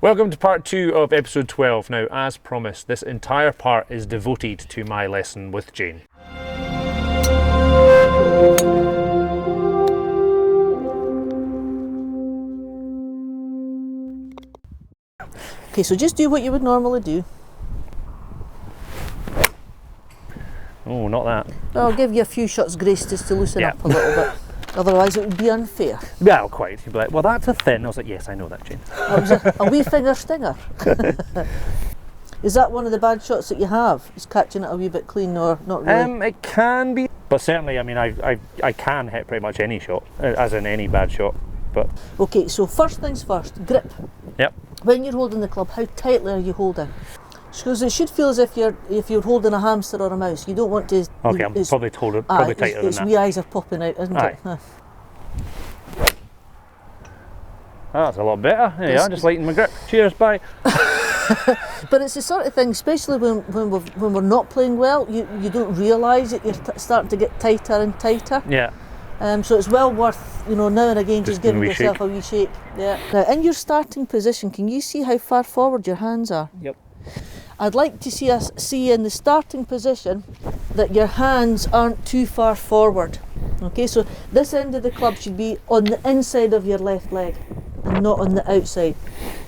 Welcome to part 2 of episode 12. Now, as promised, this entire part is devoted to my lesson with Jane. Okay, so just do what you would normally do. Oh, not that. I'll give you a few shots grace just to loosen up a little bit. Otherwise it would be unfair. Well, quite. You'd be like, well, that's a thin. I was like, yes, I know that, Jane. That was a wee finger stinger. Is that one of the bad shots that you have? Is catching it a wee bit clean or not really? It can be. But certainly, I mean, I can hit pretty much any shot, as in any bad shot. But Okay, so first things first, grip. Yep. When you're holding the club, how tightly are you holding? Because it should feel as if you're holding a hamster or a mouse. You don't want to. Okay, I'm probably probably tighter than its that. wee eyes are popping out, isn't it? Huh. That's a lot better. There you are, just lighten my grip. Cheers, bye. But it's the sort of thing, especially when we're not playing well, you don't realise that you're starting to get tighter and tighter. Yeah. So it's well worth, now and again, just giving yourself a wee shake. Yeah. Now, in your starting position, can you see how far forward your hands are? Yep. I'd like to see in the starting position that your hands aren't too far forward. Okay, so this end of the club should be on the inside of your left leg and not on the outside.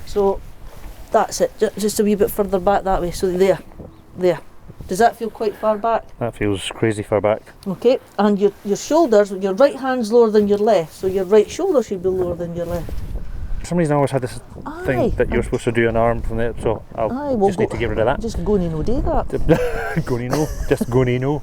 So that's it, just a wee bit further back that way. So there. Does that feel quite far back? That feels crazy far back. Okay, and your shoulders, your right hand's lower than your left, so your right shoulder should be lower than your left. For some reason I always had this thing that you're supposed to do an arm from there, so I'll just need to get rid of that. Just go no do that. Just go no.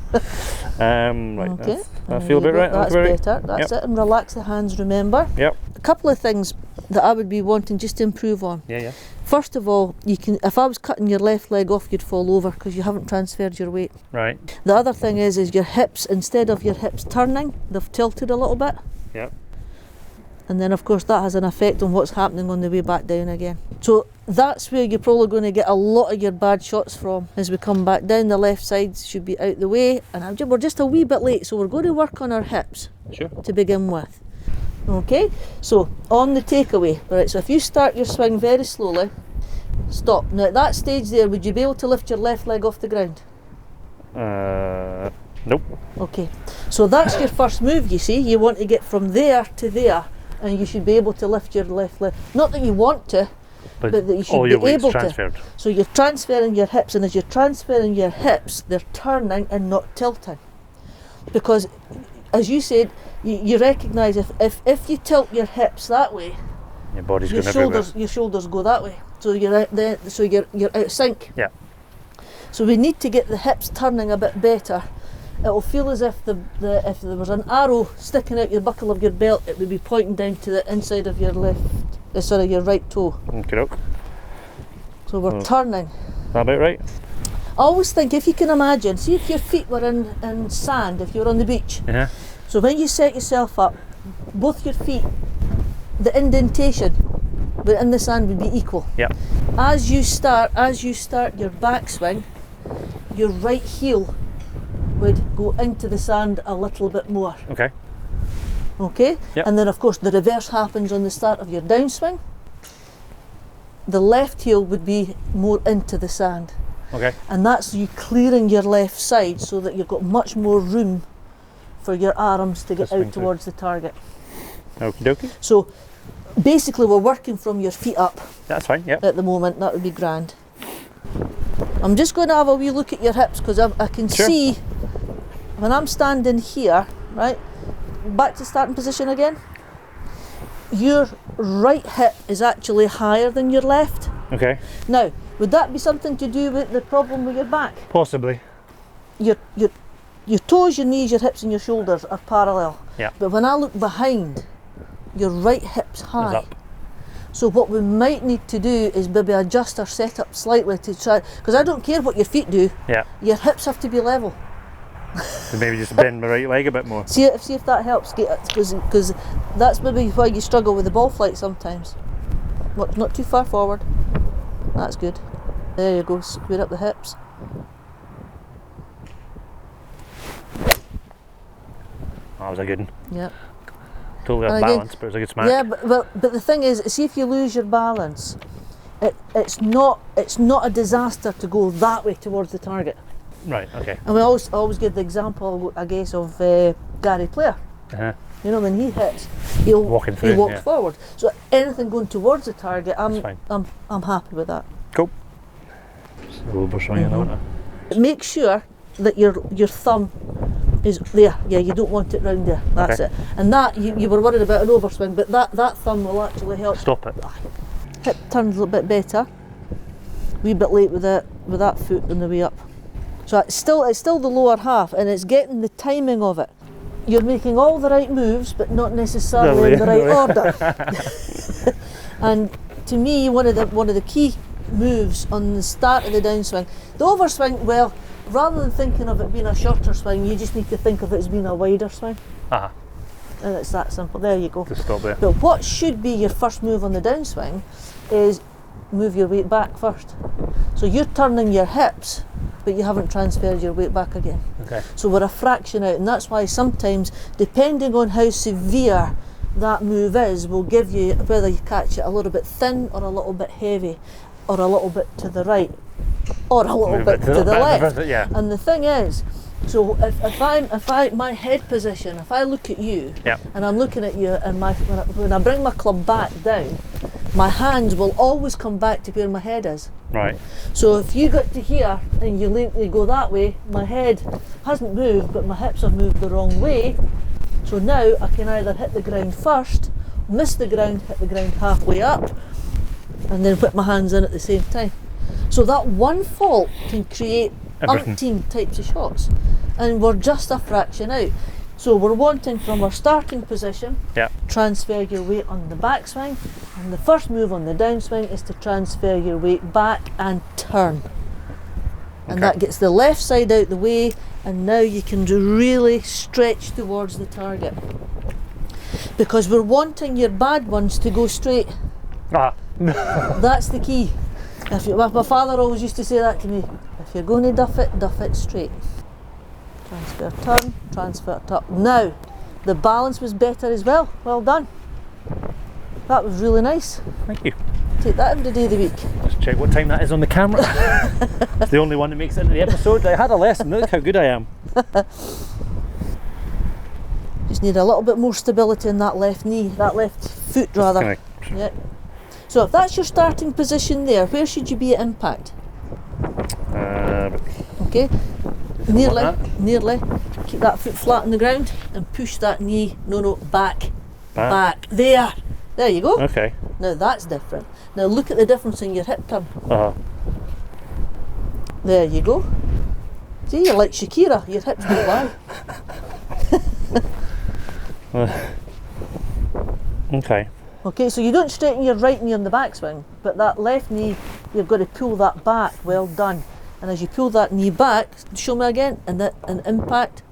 Right, Okay. that feel a bit right. That's better, that's it, and relax the hands, remember. Yep. A couple of things that I would be wanting just to improve on. Yeah. First of all, if I was cutting your left leg off, you'd fall over because you haven't transferred your weight. Right. The other thing is your hips, instead of your hips turning, they've tilted a little bit. Yep. And then of course that has an effect on what's happening on the way back down again. So that's where you're probably going to get a lot of your bad shots from. As we come back down, the left side should be out the way, and we're just a wee bit late, so we're going to work on our hips to begin with. Okay, so on the takeaway, right, so if you start your swing very slowly, stop. Now at that stage there, would you be able to lift your left leg off the ground? Nope. Okay, so that's your first move, you see. You want to get from there to there, and you should be able to lift your left leg. Not that you want to, but that you should be able to. So you're transferring your hips, and as you're transferring your hips, they're turning and not tilting. Because, as you said, you recognise if you tilt your hips that way, your body's your shoulders go that way. So you're out of sync. Yeah. So we need to get the hips turning a bit better. It'll feel as if if there was an arrow sticking out your buckle of your belt, it would be pointing down to the inside of your your right toe. Okay. So we're turning. That about right? I always think, if you can imagine, see if your feet were in sand, if you were on the beach. Yeah. So when you set yourself up, both your feet, the indentation in the sand would be equal. Yeah. As you start your backswing, your right heel would go into the sand a little bit more. Okay. Okay? Yep. And then of course the reverse happens on the start of your downswing. The left heel would be more into the sand. Okay. And that's you clearing your left side so that you've got much more room for your arms to get out towards the target. Okie dokie. So basically we're working from your feet up. That's fine, yeah. At the moment, that would be grand. I'm just going to have a wee look at your hips because I can see when I'm standing here, right, back to starting position again, your right hip is actually higher than your left. Okay. Now, would that be something to do with the problem with your back? Possibly. Your toes, your knees, your hips and your shoulders are parallel. Yeah. But when I look behind, your right hip's high. Up. So what we might need to do is maybe adjust our setup slightly to try, because I don't care what your feet do, your hips have to be level. So maybe just bend my right leg a bit more. See if that helps, because that's maybe why you struggle with the ball flight sometimes. Not too far forward. That's good. There you go, square up the hips. That was a good one. Yeah. Totally off balance, but it was a good smack. Yeah, but the thing is, see if you lose your balance, it's not a disaster to go that way towards the target. Right, okay. And we always give the example, I guess, of Gary Player. Uh-huh. You know, when he hits, he walks yeah. forward. So anything going towards the target, That's fine. I'm happy with that. Cool. So we'll swing in the Make sure that your thumb is there. Yeah, you don't want it round there. That's it. And that you were worried about an overswing, but that thumb will actually help. Stop it. Hip turns a little bit better. Wee bit late with that foot on the way up. So it's still the lower half, and it's getting the timing of it. You're making all the right moves, but not necessarily in the right order. And to me, one of the key moves on the start of the downswing, the overswing, well, rather than thinking of it being a shorter swing, you just need to think of it as being a wider swing. Uh-huh. And it's that simple. There you go. Just stop there. But what should be your first move on the downswing is move your weight back first. So you're turning your hips, but you haven't transferred your weight back again. Okay. So we're a fraction out, and that's why sometimes, depending on how severe that move is, will give you whether you catch it a little bit thin or a little bit heavy, or a little bit to the right, or a little bit to the left. Yeah. And the thing is, so if my head position, if I look at you, and I'm looking at you, and when I bring my club back down, my hands will always come back to where my head is. Right. So if you got to here and you go that way, my head hasn't moved, but my hips have moved the wrong way. So now I can either hit the ground first, miss the ground, hit the ground halfway up, and then put my hands in at the same time. So that one fault can create umpteen types of shots, and we're just a fraction out. So we're wanting from our starting position, transfer your weight on the backswing, and the first move on the downswing is to transfer your weight back and turn. And that gets the left side out the way, and now you can really stretch towards the target. Because we're wanting your bad ones to go straight. That's the key. My father always used to say that to me. If you're going to duff it straight. Transfer, turn, transfer, turn. Now, the balance was better as well. Well done. That was really nice. Thank you. Take that every day of the week. Just check what time that is on the camera. It's the only one that makes it into the episode. I had a lesson. Look how good I am. Just need a little bit more stability in that left knee, that left foot rather. Yeah. So if that's your starting position there, where should you be at impact? Okay. Nearly. Keep that foot flat on the ground and push that knee, back. There you go. Okay. Now that's different. Now look at the difference in your hip turn. There you go. See, you're like Shakira, your hips don't lie. Okay. Okay, so you don't straighten your right knee on the backswing, but that left knee, you've got to pull that back. Well done. And as you pull that knee back, show me again, and impact,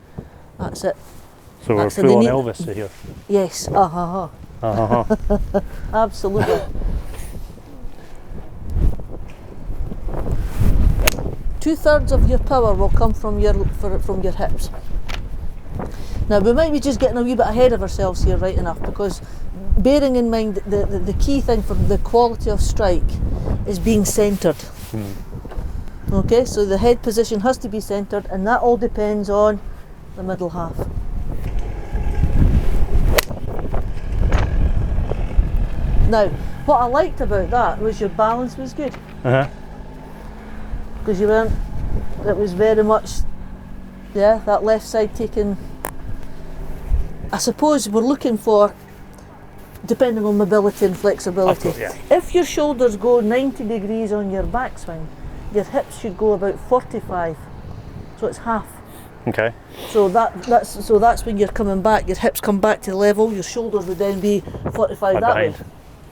that's it. So we're full on Elvis here. Yes, absolutely. 2/3 of your power will come from your hips. Now we might be just getting a wee bit ahead of ourselves here, right enough, because bearing in mind the key thing for the quality of strike is being centred. Okay, so the head position has to be centred, and that all depends on the middle half. Now, what I liked about that was your balance was good. Because it was very much, that left side taking, I suppose we're looking for, depending on mobility and flexibility. If your shoulders go 90 degrees on your backswing, your hips should go about 45, so it's half. Okay. So that's when you're coming back. Your hips come back to the level. Your shoulders would then be 45 that way.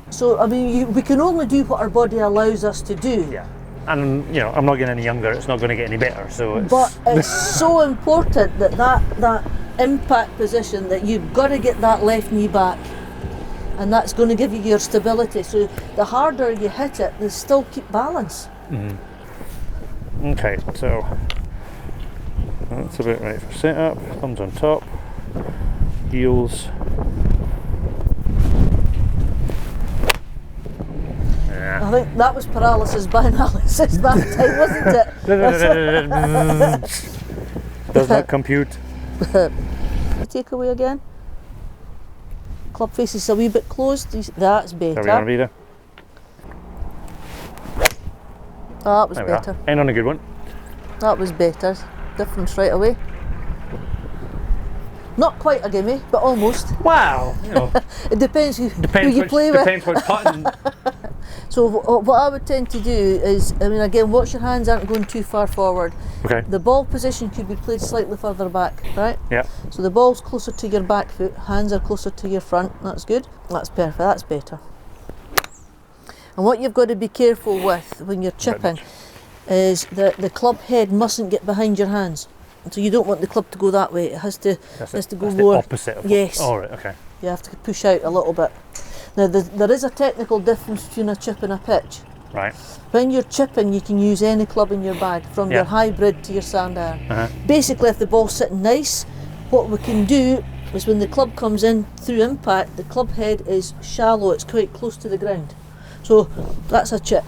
So I mean, we can only do what our body allows us to do. Yeah. And I'm not getting any younger. It's not going to get any better. So. But it's so important that impact position, that you've got to get that left knee back, and that's going to give you your stability. So the harder you hit it, they still keep balance. Okay, so that's about right for setup. Thumbs on top, heels. I think that was paralysis by analysis that time, wasn't it? Does not compute. Take away again. Club face is a wee bit closed. That's better. There we are, Rita. That was There we are. better. End on a good one. That was better. Difference right away. Not quite a gimme, but almost. Wow. You know, It depends who you which, play with. depends which button. So what I would tend to do is, I mean, again, watch your hands aren't going too far forward. Okay. The ball position could be played slightly further back, right? Yeah. So the ball's closer to your back foot, hands are closer to your front. That's good. That's perfect. That's better. And what you've got to be careful with when you're chipping is that the club head mustn't get behind your hands. So you don't want the club to go that way. It has to go that's more. the opposite of Yes. All right. Okay. You have to push out a little bit. Now there is a technical difference between a chip and a pitch. Right. When you're chipping, you can use any club in your bag, from your hybrid to your sand iron. Basically, if the ball's sitting nice, what we can do is when the club comes in through impact, the club head is shallow, it's quite close to the ground. So that's a chip.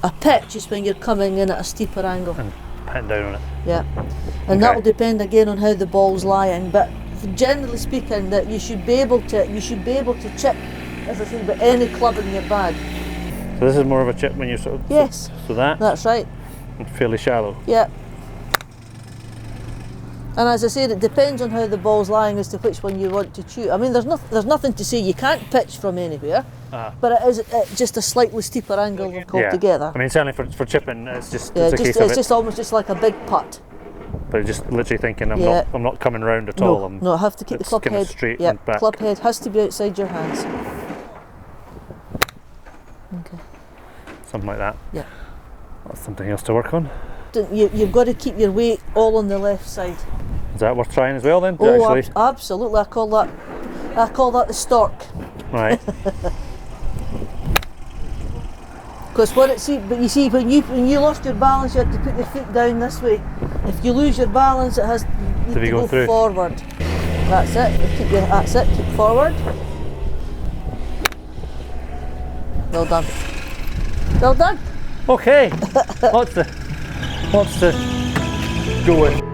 A pitch is when you're coming in at a steeper angle. And hitting down on it. Yeah. And that will depend again on how the ball's lying, but generally speaking, that you should be able to chip, as I said, with any club in your bag. So this is more of a chip when you're sort of. Yes. So that's right. fairly shallow. Yeah. And as I said, it depends on how the ball's lying as to which one you want to shoot. I mean, there's nothing to say you can't pitch from anywhere, but it is just a slightly steeper angle altogether. I mean, certainly for chipping, it's just Yeah, it's a case of it's just almost just like a big putt. But just literally thinking, I'm not coming round at No, all. no, I have to keep the club head straight yeah, and back. club head has to be outside your hands. Okay. Something like that. Yeah. That's something else to work on. You've got to keep your weight all on the left side. Is that worth trying as well then? Oh, absolutely. I call that the Stork. Right. Because when you lost your balance, you had to put your feet down this way. If you lose your balance, it has to go forward. That's it. That's it. Keep forward. Well done. Well done. Okay. What's the go with?